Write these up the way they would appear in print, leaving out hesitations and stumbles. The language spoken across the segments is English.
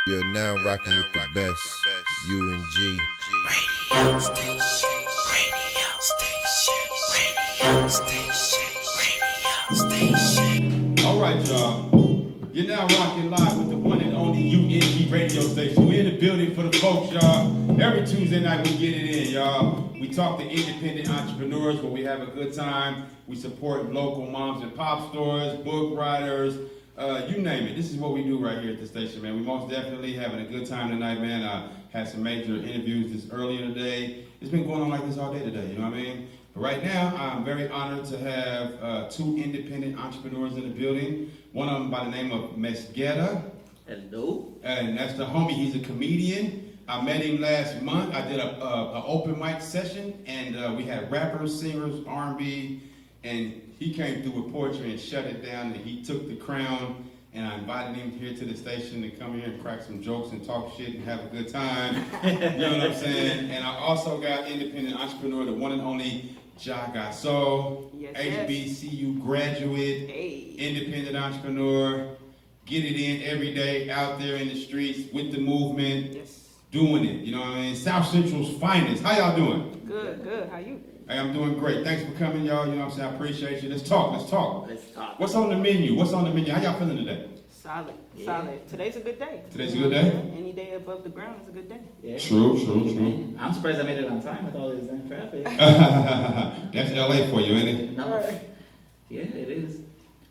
You're now rocking with the best. UNG radio station, radio station, radio station, radio station. All right, y'all. You're now rocking live with the one and only UNG radio station. We're in the building for the folks, y'all. Every Tuesday night we get it in, y'all. We talk to independent entrepreneurs where we have a good time. We support local moms and pop stores, book writers, you name it. This is what we do right here at the station, man. We most definitely having a good time tonight, man. Had some major interviews this earlier today. It's been going on like this all day today, you know what I mean? But right now, I'm very honored to have two independent entrepreneurs in the building. One of them by the name of Mesqueda. Hello. And that's the homie. He's a comedian. I met him last month. I did an open mic session, and we had rappers, singers, R&B, and he came through with poetry and shut it down, and he took the crown, and I invited him here to the station to come here and crack some jokes and talk shit and have a good time. You know what I'm saying? And I also got independent entrepreneur, the one and only Jaga. So, yes, HBCU graduate, independent entrepreneur, get it in every day, out there in the streets with the movement, doing it. You know what I mean? South Central's finest. How y'all doing? Good. How you? Hey, I'm doing great. Thanks for coming, y'all. You know what I'm saying? I appreciate you. Let's talk. Let's talk. What's on the menu? How y'all feeling today? Solid. Today's a good day. Today's a good day? Any day above the ground is a good day. Yeah. True. I'm surprised I made it on time with all this traffic. That's LA for you, ain't it? No. Yeah, it is.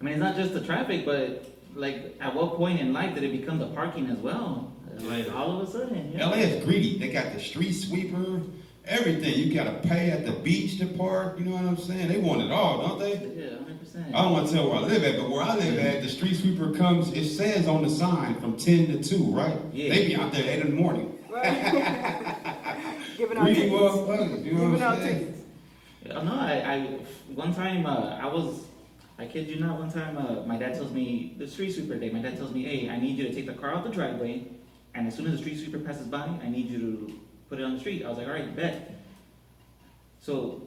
I mean, it's not just the traffic, but like, at what point in life did it become the parking as well? Like, all of a sudden. Yeah. LA is greedy. They got the street sweeper, everything. You gotta pay at the beach to park. You know what I'm saying? They want it all, don't they? Yeah, 100%. I don't want to tell where I live at, but where I live at, the street sweeper comes, it says on the sign from 10 to 2, right? Yeah. They be out there 8 in the morning. Right. Giving out Greedy tickets. motherfuckers, you know what I'm saying? Tickets. No, I one time, I kid you not, one time my dad tells me, the street sweeper day, my dad tells me, hey, I need you to take the car out the driveway, and as soon as the street sweeper passes by, I need you to put it on the street. I was like, all right, bet. So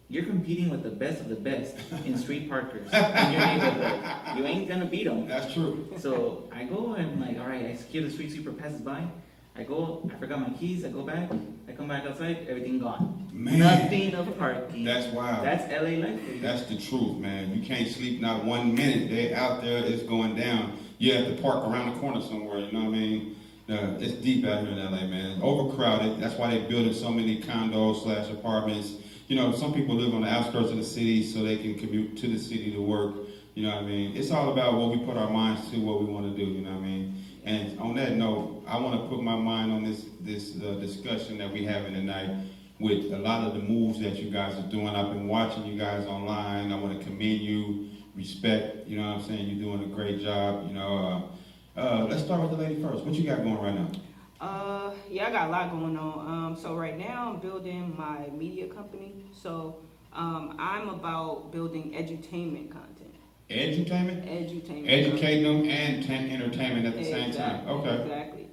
you're competing with the best of the best in street parkers in your neighborhood. You ain't gonna beat them. That's true. So I go and like, all right, I secure the street sweeper passes by. I go, I forgot my keys, I go back, I come back outside, everything gone. Man. Nothing of parking. That's wild. That's LA life for you. That's the truth, man. You can't sleep not 1 minute. They out there, it's going down. You have to park around the corner somewhere, you know what I mean? It's deep out here in LA, man. Overcrowded. That's why they're building so many condos / apartments. You know, some people live on the outskirts of the city so they can commute to the city to work. You know what I mean? It's all about what we put our minds to, what we want to do, you know what I mean? And on that note, I want to put my mind on this discussion that we're having tonight with a lot of the moves that you guys are doing. I've been watching you guys online. I want to commend you, respect, you know what I'm saying? You're doing a great job, you know. Let's start with the lady first. What you got going right now? I got a lot going on. So right now I'm building my media company. So I'm about building edutainment content. Edutainment? Edutainment. Educating them and entertainment at the same time. Okay. Exactly.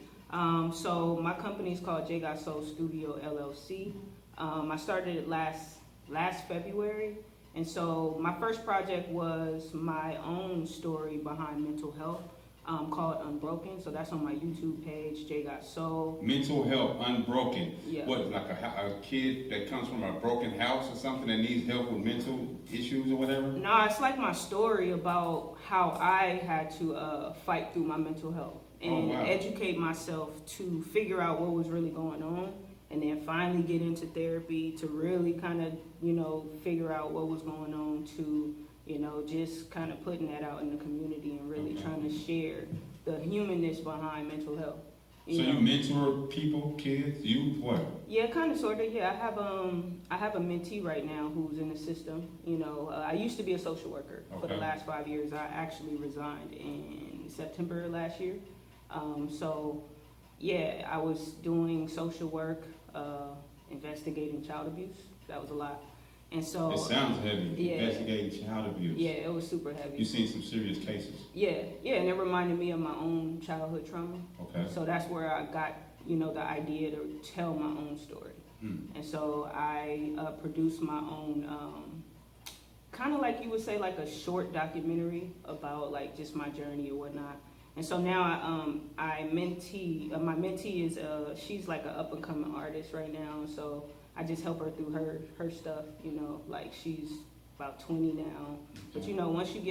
So my company is called J Got Soul Studio LLC. I started it last February. And so my first project was my own story behind mental health. Called Unbroken, so that's on my YouTube page, J Got Soul. Mental health, unbroken. Yeah. What, like a kid that comes from a broken house or something that needs help with mental issues or whatever? No, it's like my story about how I had to fight through my mental health and educate myself to figure out what was really going on, and then finally get into therapy to really kind of, figure out what was going on, to just kind of putting that out in the community and really trying to share the humanness behind mental health. You mentor people, kids, youth, what? Yeah, kind of, sort of. Yeah, I have a mentee right now who's in the system. I used to be a social worker for the last 5 years. I actually resigned in September last year. I was doing social work, investigating child abuse. That was a lot. And so it sounds heavy. Investigating child abuse. Yeah, it was super heavy. You've seen some serious cases. Yeah, and it reminded me of my own childhood trauma. Okay. So that's where I got, the idea to tell my own story. And so I produced my own, kind of like you would say, like a short documentary about like just my journey or whatnot. And so now I mentee. My mentee is she's like an up and coming artist right now. So I just help her through her stuff. You know, like she's about 20 now. But you know, once you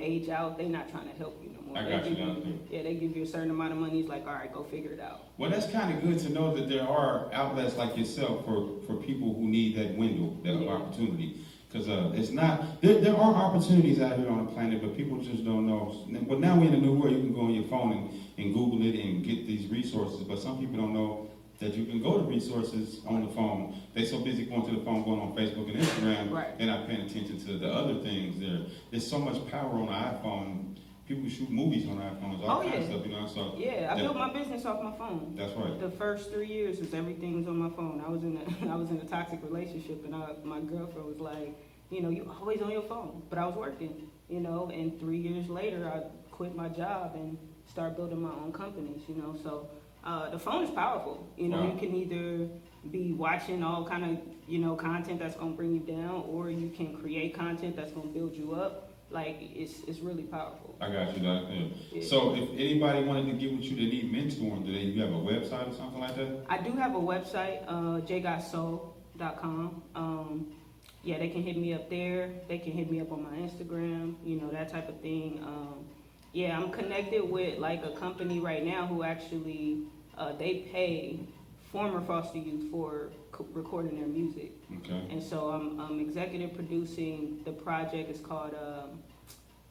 age out, they're not trying to help you no more. I got you. Yeah, they give you a certain amount of money. It's like, all right, go figure it out. Well, that's kind of good to know that there are outlets like yourself for people who need that window, that opportunity. Because it's not, there are opportunities out here on the planet, but people just don't know. But now we're in a new world. You can go on your phone and Google it and get these resources. But some people don't know that you can go to resources on the phone. They're so busy going to the phone, going on Facebook and Instagram, right. They're not paying attention to the other things there. There's so much power on the iPhone. People shoot movies on iPhones, all kinds of stuff, you know. So yeah, I built my business off my phone. That's right. The first 3 years was everything was on my phone. I was in a toxic relationship, and my girlfriend was like, you know, you always on your phone. But I was working, you know. And 3 years later, I quit my job and started building my own companies, you know. So the phone is powerful. You know, You can either be watching all kind of, you know, content that's gonna bring you down, or you can create content that's gonna build you up. Like, it's really powerful. I got you, Doc. Yeah. So if anybody wanted to get with you, they need mentoring, do you have a website or something like that? I do have a website, jgotsoul.com. Yeah, they can hit me up there. They can hit me up on my Instagram, you know, that type of thing. Yeah, I'm connected with like a company right now who actually, they pay former foster youth for recording their music. Okay. And so I'm executive producing the project.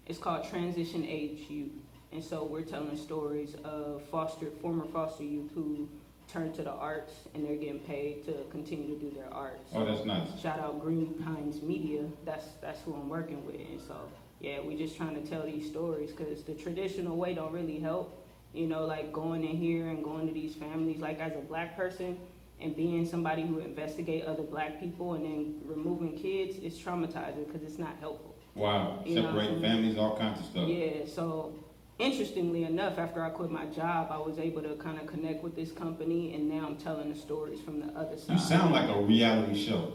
It's called Transition Age Youth. And so we're telling stories of former foster youth who turn to the arts, and they're getting paid to continue to do their art. So that's nice. Shout out Green Pines Media. That's who I'm working with. And so yeah, we're just trying to tell these stories, because the traditional way don't really help. You know, like going in here and going to these families, like as a black person and being somebody who investigate other black people and then removing kids, it's traumatizing because it's not helpful. Wow, separate families, all kinds of stuff. Yeah, so interestingly enough, after I quit my job, I was able to kind of connect with this company, and now I'm telling the stories from the other side. You sound like a reality show.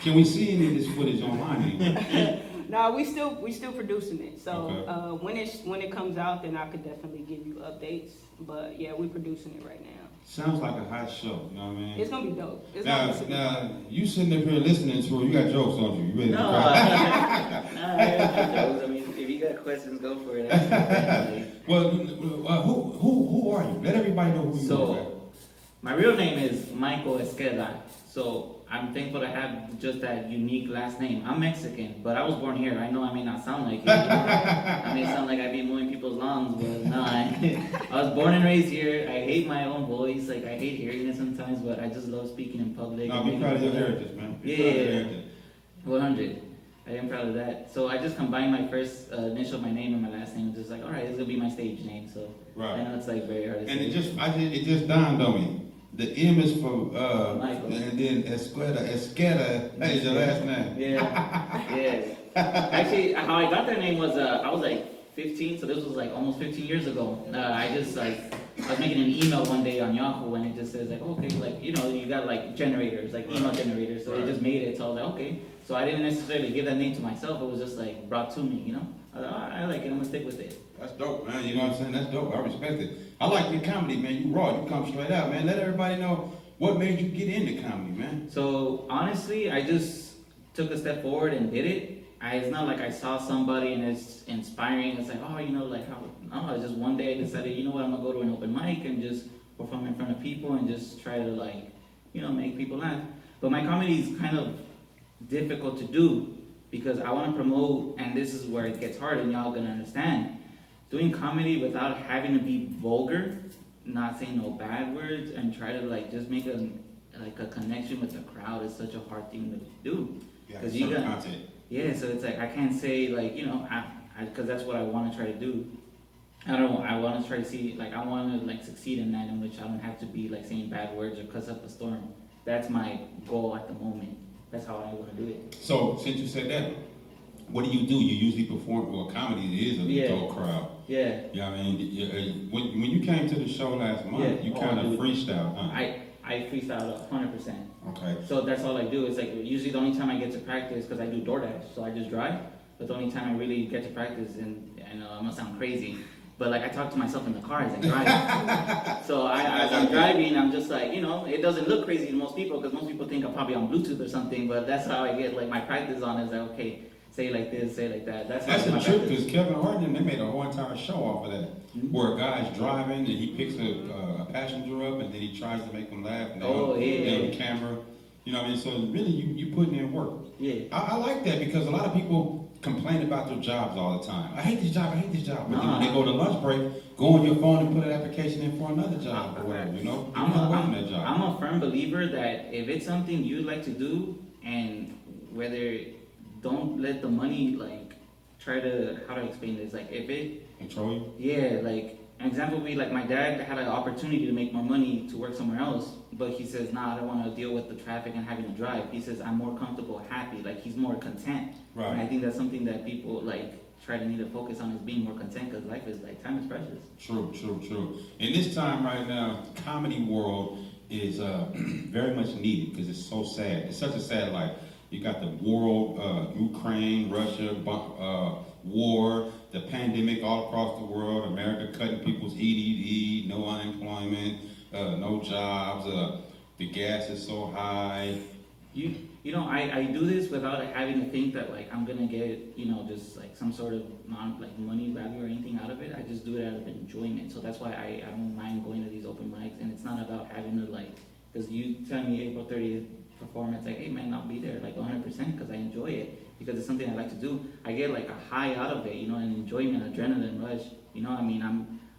Can we see any of this footage online? No, we still producing it. So when it comes out, then I could definitely give you updates. But yeah, we're producing it right now. Sounds like a hot show, you know what I mean? It's gonna be dope. Now, you sitting up here listening to it, you got jokes, don't you? You ready to No, cry? I got jokes. I mean, if you got questions, go for it. Well, who are you? Let everybody know who you are. So, my real name is Michael Mesqueda. So, I'm thankful to have just that unique last name. I'm Mexican, but I was born here. I know I may not sound like it. I may sound like I be mowing people's lawns, but no. I was born and raised here. I hate my own voice. Like, I hate hearing it sometimes, but I just love speaking in public. No, be proud of your heritage, man. Yeah. 100. I am proud of that. So I just combined my first initial, my name and my last name. Just like, all right, this is gonna be my stage name. So I know it's like very hard to say. And it just dawned on me. The M is for Michael. And then Esqueda is your last name. Yeah. Actually, how I got that name was I was like 15, so this was like almost 15 years ago. I was making an email one day on Yahoo, and it just says like, okay, like, you know, you got like generators, like email generators, so it just made it. So I was like, okay. So I didn't necessarily give that name to myself. It was just like brought to me, you know. I was like, oh, I like it. I'm gonna stick with it. That's dope, man. You know what I'm saying? That's dope. I respect it. I like your comedy, man. You raw. You come straight out, man. Let everybody know what made you get into comedy, man. So honestly, I just took a step forward and did it. It's not like I saw somebody and it's inspiring. It's like, oh, you know, like how? No, it's just one day I decided, you know what, I'm gonna go to an open mic and just perform in front of people and just try to like, you know, make people laugh. But my comedy is kind of difficult to do because I want to promote, and this is where it gets hard, and y'all gonna understand. Doing comedy without having to be vulgar, not saying no bad words, and try to like just make a connection with the crowd is such a hard thing to do. Because you got content. Yeah, so it's like I can't say like, you know, because that's what I want to try to do. I want to try to see, like, I want to like succeed in that, in which I don't have to be like saying bad words or cuss up a storm. That's my goal at the moment. That's how I want to do it. So since you said that, what do? You usually perform, well, comedy is a adult crowd. Yeah. Yeah, I mean, when you came to the show last month, you kind of freestyle, huh? I freestyle 100%. Okay. So that's all I do. It's like usually the only time I get to practice, because I do DoorDash, so I just drive. But the only time I really get to practice, and I know I'm gonna sound crazy, But like I talk to myself in the car as I'm driving. So as I'm driving, I'm just like, it doesn't look crazy to most people because most people think I'm probably on Bluetooth or something. But that's how I get like my practice on. Is like, okay, say it like this, say it like that. That's the truth, because Kevin Hart and they made a whole entire show off of that, where a guy's driving and he picks a passenger up and then he tries to make them laugh and they on the camera. You know what I mean? So really, you putting in work. Yeah. I like that because a lot of people complain about their jobs all the time. I hate this job. But then when they go to lunch break, go on your phone and put an application in for another job or whatever. You know, I'm a firm believer that if it's something you'd like to do, and whether don't let the money like try to how to explain this, like if it control you. Yeah, like an example would be like my dad had an opportunity to make more money to work somewhere else, but he says, nah, I don't want to deal with the traffic and having to drive. He says, I'm more comfortable, happy, like he's more content. Right. And I think that's something that people like try to need to focus on, is being more content, because life is like, time is precious. True. In this time right now, comedy world is very much needed because it's so sad. It's such a sad life. You got the world, Ukraine, Russia, war, the pandemic all across the world, America cutting people's EDD, no unemployment, no jobs, the gas is so high. I do this without having to think that like I'm gonna get, just like some sort of money value or anything out of it. I just do it out of enjoyment. So that's why I don't mind going to these open mics, and it's not about having to like, because you tell me April 30th performance, like, hey man, I'll be there like 100% because I enjoy it, because it's something I like to do. I get like a high out of it, an enjoyment, adrenaline rush.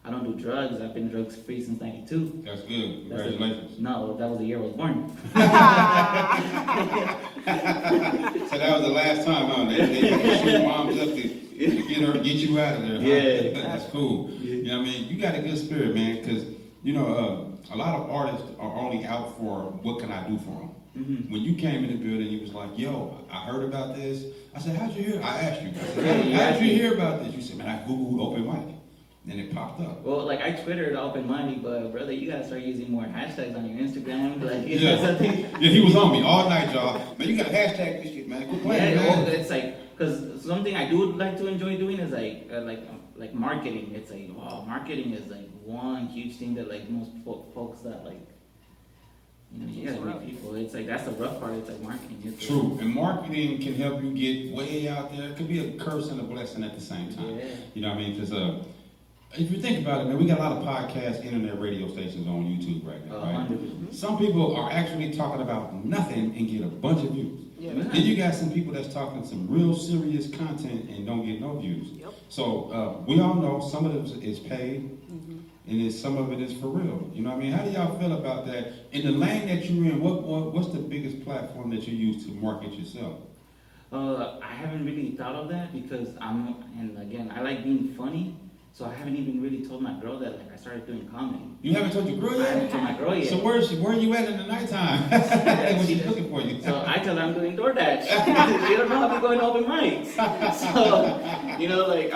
I don't do drugs. I've been drugs free since '92. That's good. Congratulations. No, that was the year I was born. So that was the last time, huh? They shoot moms up to get you out of there. Huh? Yeah. That's cool. Yeah. You know what I mean? You got a good spirit, man, because, a lot of artists are only out for what can I do for them. Mm-hmm. When you came in the building, you was like, yo, I heard about this. I said, how'd you hear? I asked you. I said, how'd you hear about this? You said, man, I Googled open mic. Then it popped up. Well, like I Twittered open mic, but brother, you gotta start using more hashtags on your Instagram. Like, Yeah, he was on me all night, y'all. Man, you gotta hashtag this shit, man. Quit playing, man. It's like, because something I do like to enjoy doing is like marketing. It's like, wow, marketing is like one huge thing that like most folks that like, you gotta meet people. It's like, that's the rough part. It's like marketing. It's True, and marketing can help you get way out there. It could be a curse and a blessing at the same time. Yeah. You know what I mean? Because if you think about it, man, we got a lot of podcasts, internet radio stations on YouTube right now, right? 100%. Some people are actually talking about nothing and get a bunch of views. Yeah. Then you got some people that's talking some real serious content and don't get no views. Yep. So we all know some of it is paid, and some of it is for real. You know what I mean? How do y'all feel about that? In the lane that you're in, what's the biggest platform that you use to market yourself? I haven't really thought of that because I like being funny. So I haven't even really told my girl that like I started doing comedy. You haven't told your girl yet? I haven't told my girl yet. So where are you at in the nighttime? When she's looking for you. So I tell her I'm doing DoorDash. You don't know I'll be going to open mics. So,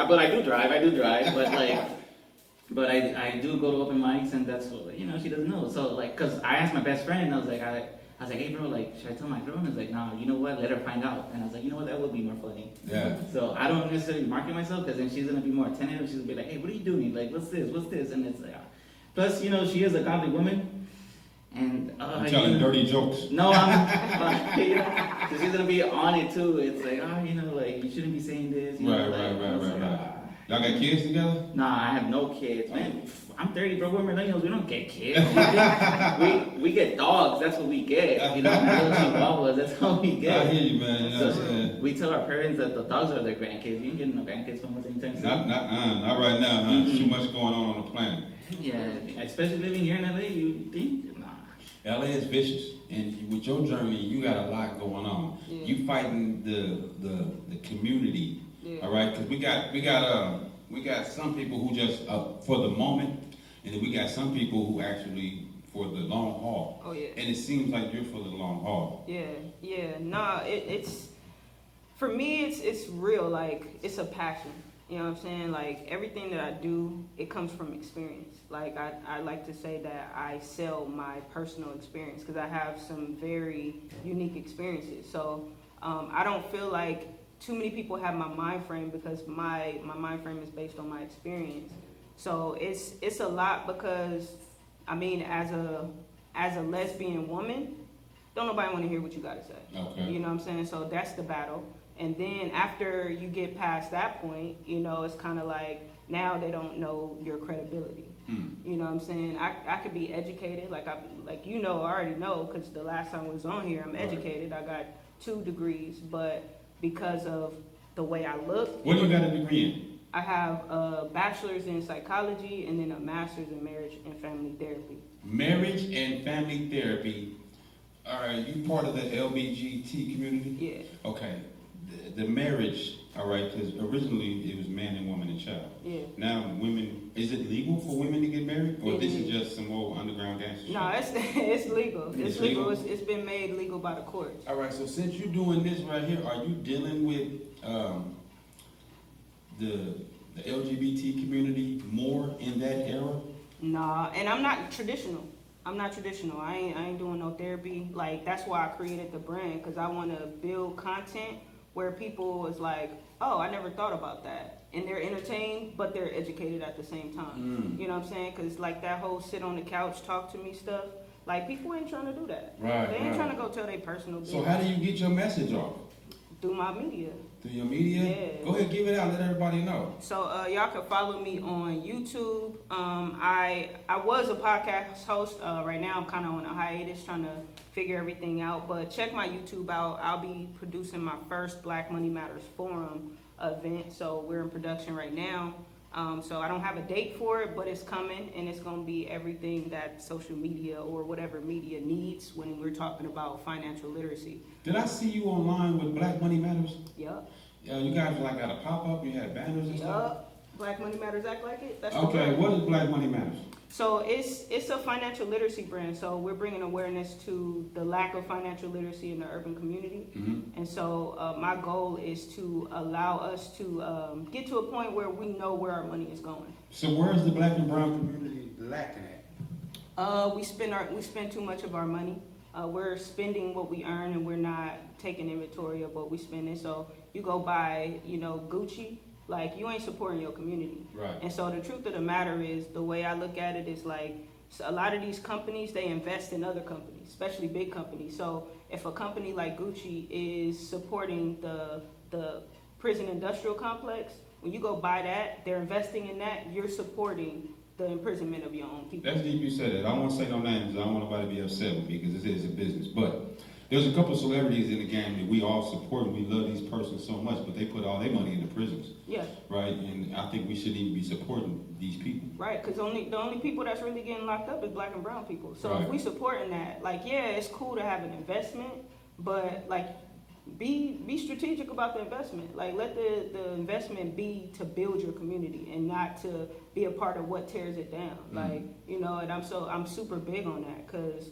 but I do drive, but I do go to open mics, and that's what, she doesn't know. So like, cause I asked my best friend, and I was like, hey bro, like, should I tell my girl? And he's like, nah, you know what, let her find out. And I was like, you know what, that would be more funny. Yeah. So I don't necessarily market myself, because then she's gonna be more attentive. She's gonna be like, hey, what are you doing? Like, what's this? And it's like, plus, she is a godly woman. And I'm telling dirty jokes. No, so she's gonna be on it too. It's like, like you shouldn't be saying this. Right. Y'all got kids together? Nah, I have no kids, man. I'm 30, bro. We're millennials. We don't get kids. we get dogs. That's what we get. Little chihuahuas. That's how we get. I hear you, man. You know what I'm saying? We tell our parents that the dogs are their grandkids. You ain't getting no grandkids from us anytime soon. Not right now, huh? Mm-hmm. Too much going on the planet. Yeah, especially living here in LA. You think? Nah. LA is vicious, and with your journey, you got a lot going on. Yeah. You fighting the community. Yeah. All right, because we got some people who just for the moment, and then we got some people who actually for the long haul. Oh yeah. And it seems like you're for the long haul. Yeah. Nah, it's for me. It's real. Like, it's a passion. You know what I'm saying? Like, everything that I do, it comes from experience. Like, I like to say that I sell my personal experience because I have some very unique experiences. So I don't feel like too many people have my mind frame, because my mind frame is based on my experience. So it's a lot because, I mean, as a lesbian woman, don't nobody want to hear what you got to say. Okay. You know what I'm saying? So that's the battle. And then after you get past that point, you know, it's kind of like now they don't know your credibility. You know what I'm saying? I could be educated, like you know, I already know because the last time I was on here, I'm educated. I got 2 degrees, but because of the way I look. What do you got a degree in? I have a bachelor's in psychology and then a master's in marriage and family therapy. Marriage and family therapy. Are you part of the LBGT community? Yeah. Okay. The marriage, all right, because originally it was man and woman and child. Yeah. Now women, is it legal for women to get married? Or It this is. is just some old underground gangster No, shit? it's legal. It's It's legal. legal? It's been made legal by the courts. All right, so since you're doing this right here, are you dealing with the LGBT community more in that era? Nah, and I'm not traditional. I ain't doing no therapy. Like, that's why I created the brand, because I want to build content where people is like, oh, I never thought about that. And they're entertained, but they're educated at the same time. You know what I'm saying? Because, like, that whole sit on the couch, talk to me stuff, like, people ain't trying to do that. Right, They ain't right. trying to go tell their personal business. So how do you get your message off? Through my media. Through your media? Yeah. Go ahead, give it out, let everybody know. So y'all can follow me on YouTube. I was a podcast host. Right now I'm kind of on a hiatus trying to figure everything out. But check my YouTube out. I'll be producing my first Black Money Matters Forum event. So we're in production right now. So I don't have a date for it, but it's coming, and it's going to be everything that social media or whatever media needs when we're talking about financial literacy. Did I see you online with Black Money Matters? Yup. You guys like got a pop-up, you had banners and stuff? Yup. Black Money Matters Act Like It. That's the Okay, brand. what is Black Money Matters? So it's a financial literacy brand. So we're bringing awareness to the lack of financial literacy in the urban community. Mm-hmm. And so my goal is to allow us to get to a point where we know where our money is going. So where's the Black and brown community lacking at? We spend too much of our money. We're spending what we earn, and we're not taking inventory of what we spending. So you go buy, Gucci. Like, you ain't supporting your community. Right. And so the truth of the matter is, the way I look at it is like, a lot of these companies, they invest in other companies, especially big companies. So if a company like Gucci is supporting the prison industrial complex, when you go buy that, they're investing in that, you're supporting the imprisonment of your own people. That's deep you said it. I don't want to say no names. I don't want nobody to be upset with me because this is a business. But there's a couple of celebrities in the game that we all support and we love these persons so much, but they put all their money in the prisons. Yeah. Right? And I think we shouldn't even be supporting these people. Right, because the only people that's really getting locked up is Black and brown people. So Right. if we supporting that, like, yeah, it's cool to have an investment, but like, be strategic about the investment. Like, let the investment be to build your community and not to be a part of what tears it down. Like, and I'm super big on that because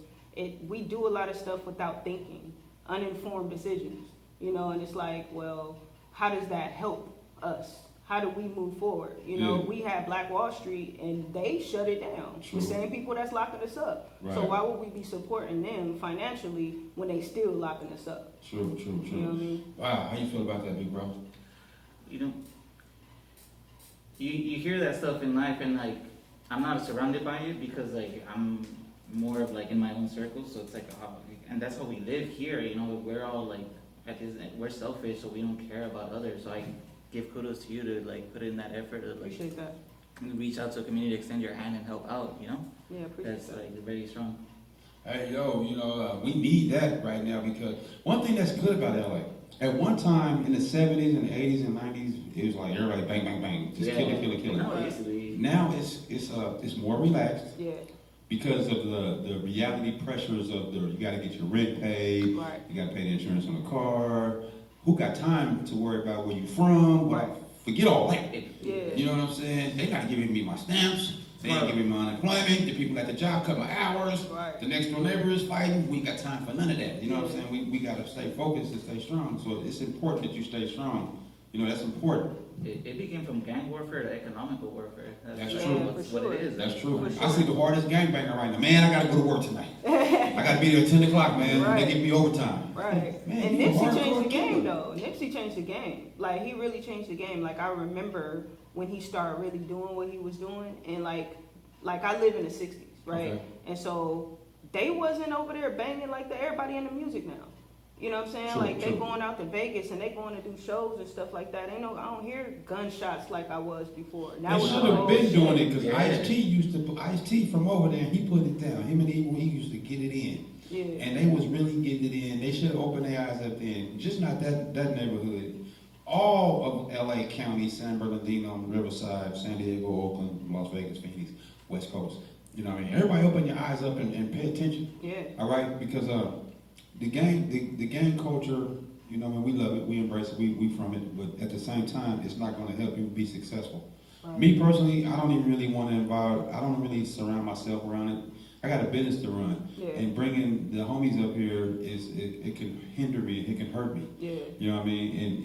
we do a lot of stuff without thinking, uninformed decisions, and it's like, well, how does that help us? How do we move forward? Yeah. We had Black Wall Street and they shut it down. True. The same people that's locking us up. Right. So why would we be supporting them financially when they still locking us up? True. You know what I mean? Wow, how you feel about that, big bro? You hear that stuff in life, and like, I'm not surrounded by it because like I'm more of like in my own circle, so it's like, and that's how we live here. We're all like, we're selfish, so we don't care about others. So I give kudos to you to like put in that effort to like Appreciate that. reach out to a community, extend your hand, and help out. Yeah, appreciate That's that. like very strong. Hey, we need that right now because one thing that's good about LA, at one time in the 70s and 80s and 90s, it was like everybody bang, bang, bang, just kill it. No, it used to be. Now it's more relaxed Yeah. because of the reality pressures of you got to get your rent paid, Right. you got to pay the insurance on the car. Who got time to worry about where you from? Right. Forget all that. Yeah. You know what I'm saying? They not giving me my stamps. They ain't Right. giving me my unemployment. The people at the job cut my hours. Right. The next door neighbor is fighting. We ain't got time for none of that. You know what I'm saying? We got to stay focused and stay strong. So it's important that you stay strong You know, that's important. It became from gang warfare to economical warfare. That's like true. What it is. That's true. For I sure. see the hardest gangbanger right now. Man, I gotta go to work tonight. I gotta be there at 10 o'clock, man. Right. They give me overtime. Right. Man, And you a Nipsey hardcore changed the game killer. though. Nipsey changed the game. Like he really changed the game. Like I remember when he started really doing what he was doing, and like I live in the '60s, right? Okay. And so they wasn't over there banging like that. Everybody in the music now. You know what I'm saying? True, like they true. going out to Vegas and they going to do shows and stuff like that. I don't hear gunshots like I was before. Now They it's should the have whole been shit. doing it because Yeah. Ice-T used to put Ice-T from over there. He put it down. Him and Evil, he used to get it in. Yeah. And they was really getting it in. They should have opened their eyes up then. Just not that neighborhood. All of LA County, San Bernardino, Riverside, San Diego, Oakland, Las Vegas, Phoenix, West Coast. You know what I mean? Everybody open your eyes up and pay attention. Yeah. All right? Because the gang culture, you know, we love it, we embrace it, we from it, but at the same time, it's not going to help you be successful. Right. Me personally, I don't even really want to I don't really surround myself around it. I got a business to run, Yeah. and bringing the homies up here it can hinder me, it can hurt me. Yeah. You know what I mean? And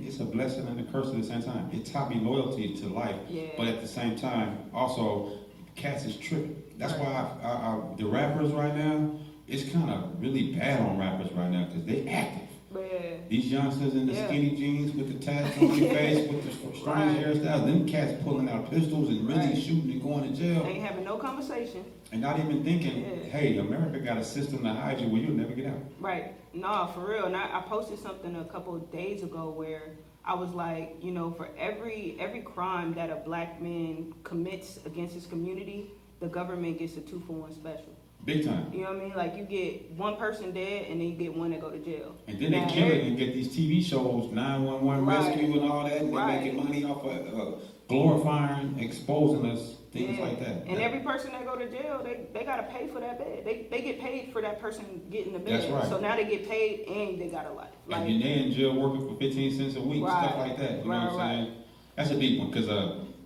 it's a blessing and a curse at the same time. It taught me loyalty to life, Yeah. but at the same time, also, cats is tripping. That's Right. why the rappers right now, it's kind of really bad on rappers right now because they active. But yeah. These youngsters in the Yeah. skinny jeans with the tats on their face, with the strange Right. hairstyles, them cats pulling out pistols and really Right. shooting and going to jail. Ain't having no conversation. And not even thinking, Yeah. hey, America got a system to hide you where you'll never get out. Right. No, for real. And I posted something a couple of days ago where I was like, you know, for every crime that a black man commits against his community, the government gets a 2-for-1 special. Big time. You know what I mean? Like you get one person dead and then you get one that go to jail. And then they Now, kill it and get these TV shows, 911 Right. Rescue and all that, and Right. they're making money off of glorifying, exposing us, things Yeah. like that. And every person that go to jail, they gotta pay for that bed. They get paid for that person getting the bed. That's right. So now they get paid and they got a life. Like, And they're in jail working for 15 cents a week, Right. stuff like that. You know what I'm Right, saying? That's a deep one, because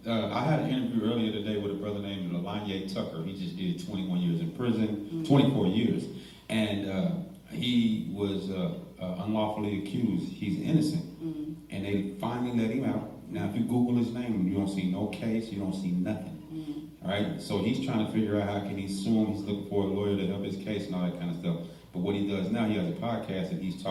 I had an interview earlier today with a brother named Lanye Tucker. He just did 21 years in prison, 24 years. And he was unlawfully accused. He's innocent. And they finally let him out. Now, if you Google his name, you don't see no case, you don't see nothing. All right? So he's trying to figure out how can he sue him. He's looking for a lawyer to help his case and all that kind of stuff. But what he does now, he has a podcast and he's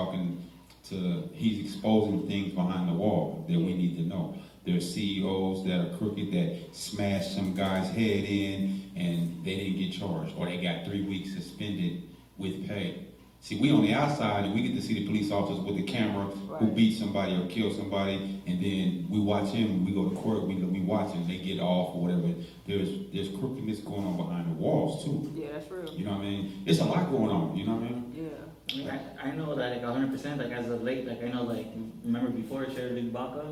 he's exposing things behind the wall that we need to know. There's CEOs that are crooked that smashed some guy's head in and they didn't get charged, or they got 3 weeks suspended with pay. See, we on the outside and we get to see the police officers with the camera who Right. beat somebody or kill somebody, and then we watch him, we go to court, we watch him, they get off or whatever. There's crookedness going on behind the walls too. yeah, that's real. You know what I mean? It's a lot going on, you know what I mean? Yeah. I mean, I know that like 100%, like as of late, like I know like remember before Sheridan Baca,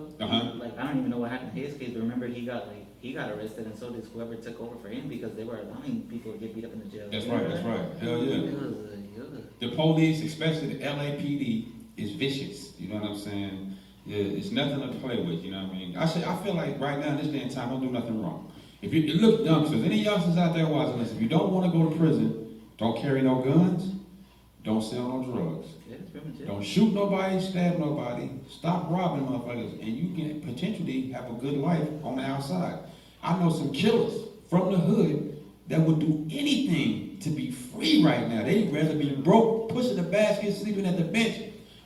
like I don't even know what happened to his case, but remember he got arrested and so did whoever took over for him because they were allowing people to get beat up in the jail. That's right, that's right. Hell yeah. It was, The police, especially the LAPD, is vicious. You know what I'm saying? Yeah, it's nothing to play with. You know what I mean? I feel like right now, in this day and time, don't do nothing wrong. If you look, youngsters, any youngsters out there watching this, if you don't want to go to prison, don't carry no guns, don't sell no drugs, yeah, that's pretty much it. don't shoot nobody, stab nobody, stop robbing motherfuckers, and you can potentially have a good life on the outside. I know some killers from the hood that would do anything to be free right now. They'd rather be broke, pushing a basket, sleeping at the bench,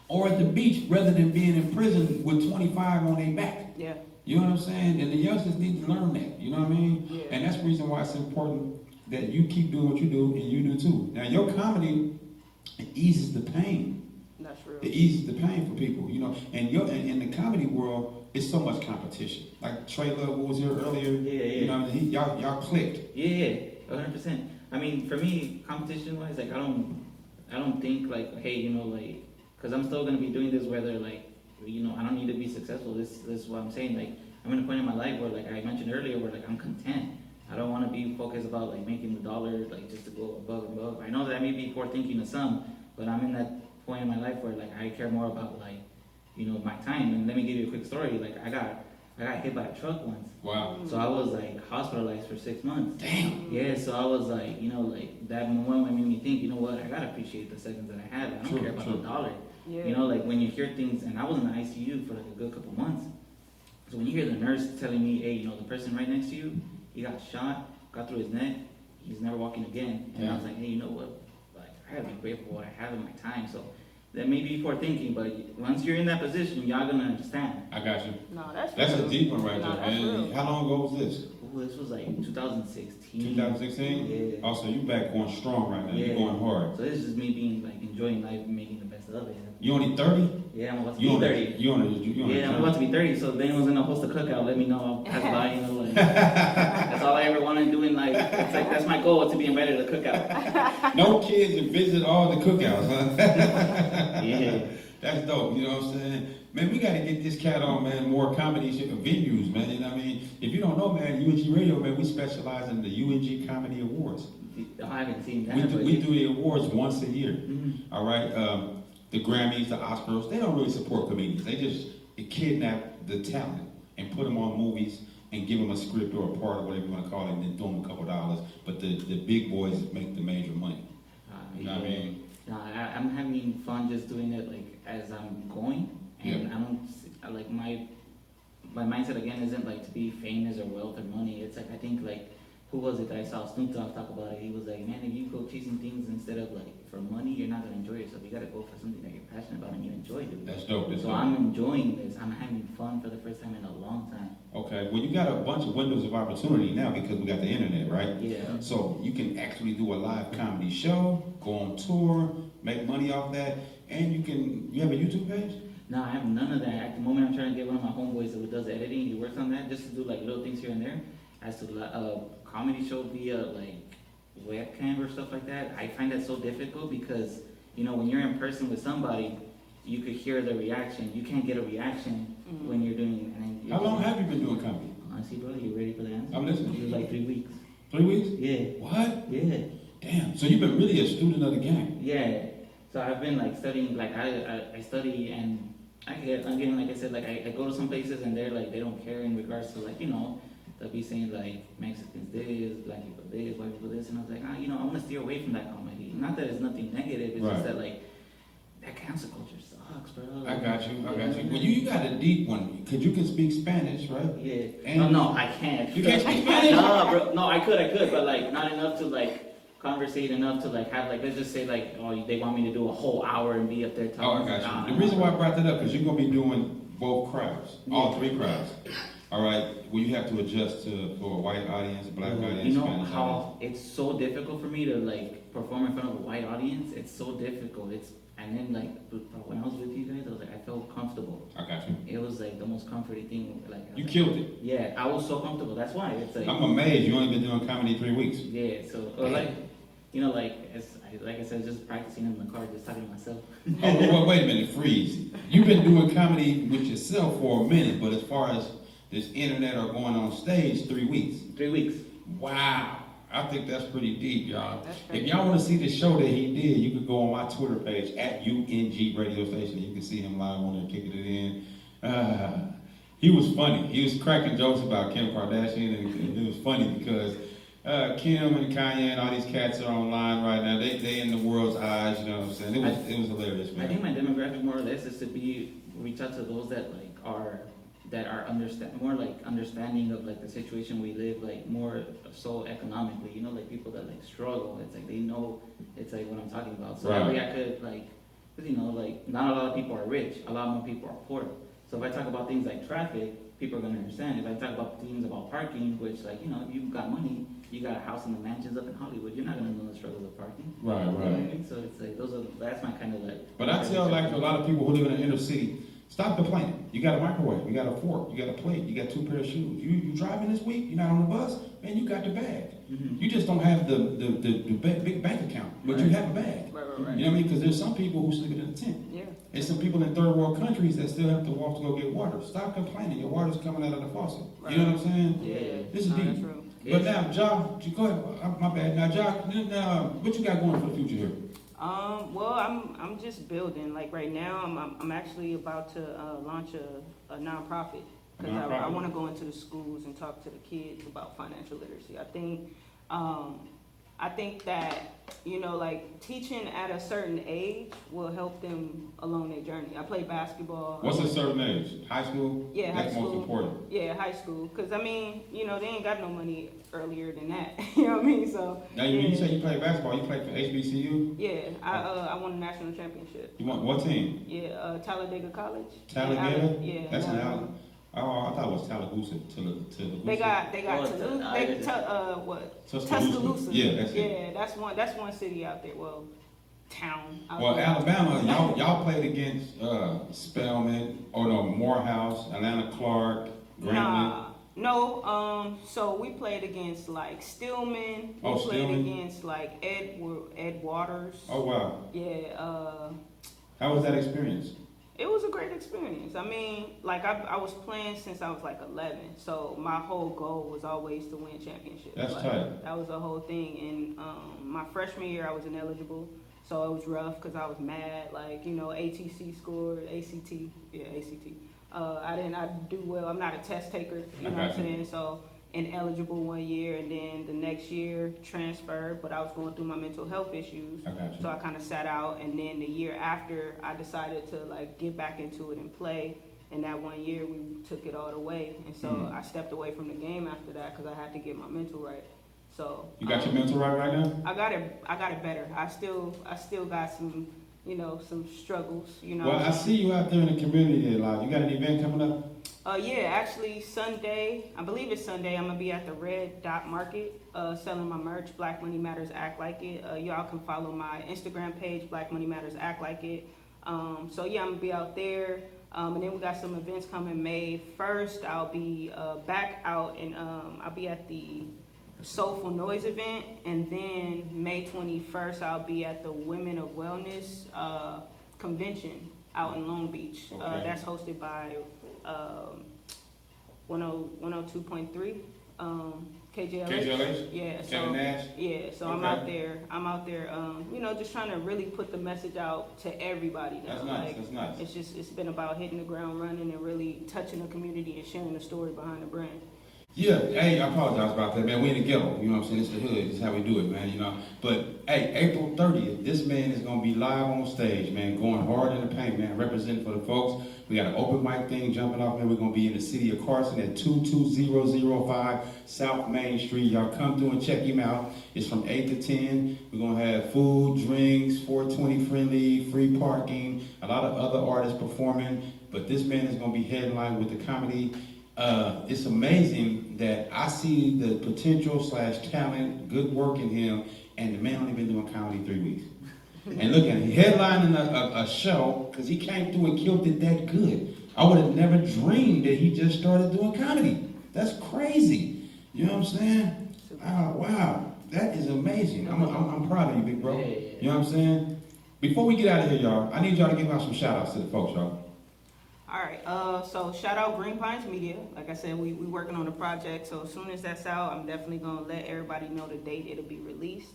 or at the beach rather than being in prison with 25 on their back. Yeah. You know what I'm saying? And the youngsters need to learn that. You know what I mean? Yeah. And that's the reason why it's important that you keep doing what you do and you do too. Now your comedy eases the pain. That's real. It eases the pain for people, you know. And in the comedy world, it's so much competition. Like Trey Love, who was here earlier. Yeah. You know what I mean? Y'all clicked. Yeah, 100%. I mean, for me, competition-wise, like I don't think like, hey, you know, like, because I'm still gonna be doing this whether like, you know, I don't need to be successful. This is what I'm saying. Like, I'm in a point in my life where, like I mentioned earlier, where like I'm content. I don't want to be focused about like making the dollar, like just to go above and above. I know that may be forethinking to some, but I'm in that point in my life where like I care more about like, you know, my time. And let me give you a quick story. Like I got hit by a truck once. Wow. So I was like hospitalized for 6 months. Damn. Yeah, so I was like, you know, like that moment made me think, you know what, I gotta appreciate the seconds that I have. I don't True, care about true. the dollar. Yeah. You know, like when you hear things, and I was in the ICU for like a good couple months. So when you hear the nurse telling me, hey, you know, the person right next to you, he got shot, got through his neck, he's never walking again. And I was like, hey, you know what? Like, I gotta be grateful for what I have in my time. So that may be for thinking, but once you're in that position, y'all gonna understand. I got you. No, that's That's real. a deep one right No, there, that's man. real. How long ago was this? Ooh, this was like 2016. 2016? Yeah. Oh, so you back going strong right now. Yeah. You're going hard. So this is just me being like enjoying life and making the best of it. You only 30? Yeah, I'm about to You be on 30. You on Yeah, I'm about to be 30, so if anyone's gonna host a cookout, let me know. I'll pass by, you know, like, that's all I ever wanted to do in life. It's like, that's my goal, to be invited to a cookout. No kids and visit all the cookouts, huh? Yeah. That's dope, you know what I'm saying? Man, we gotta get this cat on, man, more comedy shit venues, man. You know what I mean? If you don't know, man, UNG Radio, man, we specialize in the UNG Comedy Awards. I haven't seen that. We do the awards once a year. Mm-hmm. All right? The Grammys, the Oscars, they don't really support comedians. They just kidnap the talent and put them on movies and give them a script or a part or whatever you want to call it, and then throw them a couple dollars. But the big boys make the major money. You know what I mean? No, I'm having fun just doing it like as I'm going, and Yeah. I don't like my mindset again isn't like to be famous or wealth or money. It's like I think like who was it that I saw Snoop Dogg talk about it? He was like, man, if you go chasing things instead of like for money, you're not gonna enjoy yourself. You gotta go for something that you're passionate about and you enjoy doing. That's dope. That's So dope. I'm enjoying this. I'm having fun for the first time in a long time. Okay, well, you got a bunch of windows of opportunity now because we got the internet, right? Yeah. So you can actually do a live comedy show, go on tour, make money off that, and you have a YouTube page? No, I have none of that. At the moment, I'm trying to get one of my homeboys who does editing. He works on that just to do like little things here and there. As to comedy show via like webcam or stuff like that, I find that so difficult because you know when you're in person with somebody, you could hear the reaction. You can't get a reaction when you're doing. And then How long have you been doing comedy? Honestly, bro, you ready for the answer? I'm listening. It was like 3 weeks. 3 weeks? Yeah. What? Yeah. Damn. So you've been really a student of the game. Yeah. So I've been like studying, like I study and I get, again, like I said, like I go to some places and they're like, they don't care in regards to like, you know, they'll be saying like Mexicans this, black people this, white people this, and I was like, you know, I want to steer away from that comedy. Not that it's nothing negative, it's just that like, that cancel culture sucks, bro. I got you. Well, you got a deep one, because you can speak Spanish, right? Yeah. And No, I can't. You can't speak Spanish? No, bro. No, I could, but like not enough to like conversate enough to like have like let's just say like they want me to do a whole hour and be up there talking. Oh, I got you. The reason why I brought that up is you're gonna be doing both crowds, all 3 crowds. All right. Well, you have to adjust for a white audience, a black audience, You know Spanish how audience. it's so difficult for me to like perform in front of a white audience. It's so difficult. And then like when I was with you guys, I was like I felt comfortable. I got you. It was like the most comforting thing. Like You killed it. Yeah, I was so comfortable. That's why it's like I'm amazed you only been doing comedy 3 weeks. yeah. So or like you know like like I said, just practicing in the car, just talking to myself. Oh, well, wait a minute, freeze. You've been doing comedy with yourself for a minute, but as far as this internet or going on stage, 3 weeks. 3 weeks. Wow. I think that's pretty deep, y'all. That's If pretty y'all want to see the show that he did, you can go on my Twitter page at UNG Radio Station. You can see him live on there kicking it in. He was funny. He was cracking jokes about Kim Kardashian, and it was funny because Kim and Kanye and all these cats are online right now. They in the world's eyes, you know what I'm saying? It was hilarious, man. I think my demographic more or less is to reach out to those that like are understanding of like the situation we live, like more so economically, you know, like people that like struggle. It's like they know it's like what I'm talking about. So that way I could like, 'cause, you know, like not a lot of people are rich, a lot more people are poor. So if I talk about things like traffic, people are gonna understand. If I talk about things about parking, which like, you know, if you've got money, you got a house in the mansions up in Hollywood, you're not gonna know the struggles of parking. Right, You know what I right. mean? So it's like that's my kind of like. But I tell like a lot of people who live in the inner city, stop complaining. You got a microwave, you got a fork, you got a plate, you got 2 pairs of shoes. You driving this week, you're not on the bus, man, you got the bag. Mm-hmm. You just don't have the big bank account, but you have a bag. Right. You know what I mean? Because there's some people who sleep in a tent. Yeah. There's some people in third world countries that still have to walk to go get water. Stop complaining. Your water's coming out of the faucet. You know what I'm saying? Yeah. This is No, that's deep. true. But now, Jock, go ahead. My bad. Now, Jock, what you got going for the future here? Well, I'm just building. Like right now, I'm actually about to launch a nonprofit because I want to go into the schools and talk to the kids about financial literacy. I think I think that, like teaching at a certain age will help them along their journey. I play basketball. What's a certain age? High school? Yeah, That's high school. most important. Yeah, high school. Because, they ain't got no money earlier than that. You know what I mean? So. Now, you say you play basketball, you play for HBCU? Yeah, I won a national championship. You won what team? Yeah, Talladega College. Talladega? Yeah. That's an Alabama. Oh, I thought it was Tallahassee. They got Tuscaloosa. Yeah, that's it. Yeah, that's one city out there. Well, town. Well, there. Alabama, y'all played against Spelman, Morehouse, Atlanta Clark, Grambling. No. So we played against like Stillman. We played against like Ed Waters. Oh wow. Yeah. How was that experience? It was a great experience. I was playing since I was like 11, so my whole goal was always to win championships. That's tight. That was the whole thing. And my freshman year, I was ineligible, so it was rough because I was mad. ATC scored, ACT. I didn't do well. I'm not a test taker. You know what I'm saying? So ineligible 1 year, and then the next year transferred, but I was going through my mental health issues, so I kind of sat out. And then the year after, I decided to get back into it and play. And that 1 year, we took it all the way, and so I stepped away from the game after that because I had to get my mental right. So you got your mental right now? I got it better. I still got some some struggles. Well, I see you out there in the community a lot. You got an event coming up? Yeah, actually Sunday, I believe it's Sunday, I'm going to be at the Red Dot Market selling my merch, Black Money Matters Act Like It. Y'all can follow my Instagram page, Black Money Matters Act Like It. So yeah, I'm going to be out there. And then we got some events coming May 1st. I'll be back out, and I'll be at the Soulful Noise event. And then May 21st, I'll be at the Women of Wellness convention out in Long Beach. That's hosted by 102.3 KJLH. Yeah, so Nash. Yeah, so I'm out there. Just trying to really put the message out to everybody. That's nice. That's nice. It's been about hitting the ground running and really touching the community and sharing the story behind the brand. Yeah, hey, I apologize about that, man. We in the ghetto, you know what I'm saying? It's the hood, it's how we do it, man, But, hey, April 30th, this man is going to be live on stage, man, going hard in the paint, man, representing for the folks. We got an open mic thing jumping off, man. We're going to be in the city of Carson at 22005 South Main Street. Y'all come through and check him out. It's from 8 to 10. We're going to have food, drinks, 420 friendly, free parking, a lot of other artists performing. But this man is going to be headlined with the comedy. It's amazing that I see the potential / talent, good work in him, and the man only been doing comedy 3 weeks. And look at him, he headlining a show because he came through and killed it that good. I would have never dreamed that he just started doing comedy. That's crazy. You know what I'm saying? Oh, wow, that is amazing. I'm proud of you, big bro. You know what I'm saying? Before we get out of here, y'all, I need y'all to give out some shout outs to the folks, y'all. All right, so shout out Green Pines Media. Like I said, we working on the project, so as soon as that's out, I'm definitely gonna let everybody know the date it'll be released.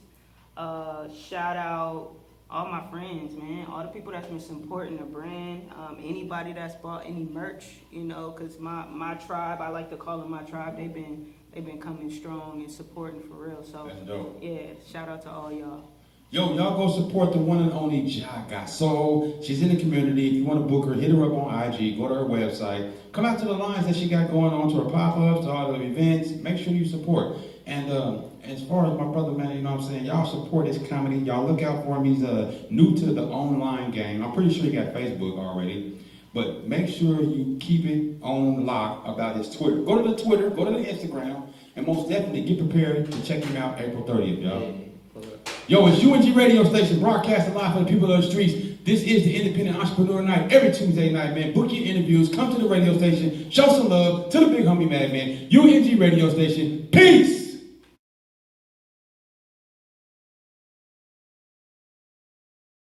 Shout out all my friends, man, all the people that's been supporting the brand, anybody that's bought any merch, because my tribe, I like to call them my tribe, they've been coming strong and supporting for real. So that's dope. Yeah, shout out to all y'all. Yo, y'all go support the one and only Jaga Soul. She's in the community. If you want to book her, hit her up on IG. Go to her website. Come out to the lines that she got going on, to her pop-ups, to all the events. Make sure you support. And as far as my brother, man, you know what I'm saying? Y'all support his comedy. Y'all look out for him. He's new to the online game. I'm pretty sure he got Facebook already. But make sure you keep it on lock about his Twitter. Go to the Twitter, go to the Instagram, and most definitely get prepared to check him out April 30th, y'all. Yo, it's UNG radio station broadcasting live for the people of the streets. This is the Independent Entrepreneur Night every Tuesday night, man. Book your interviews, come to the radio station, show some love to the big homie Madman. UNG radio station. Peace!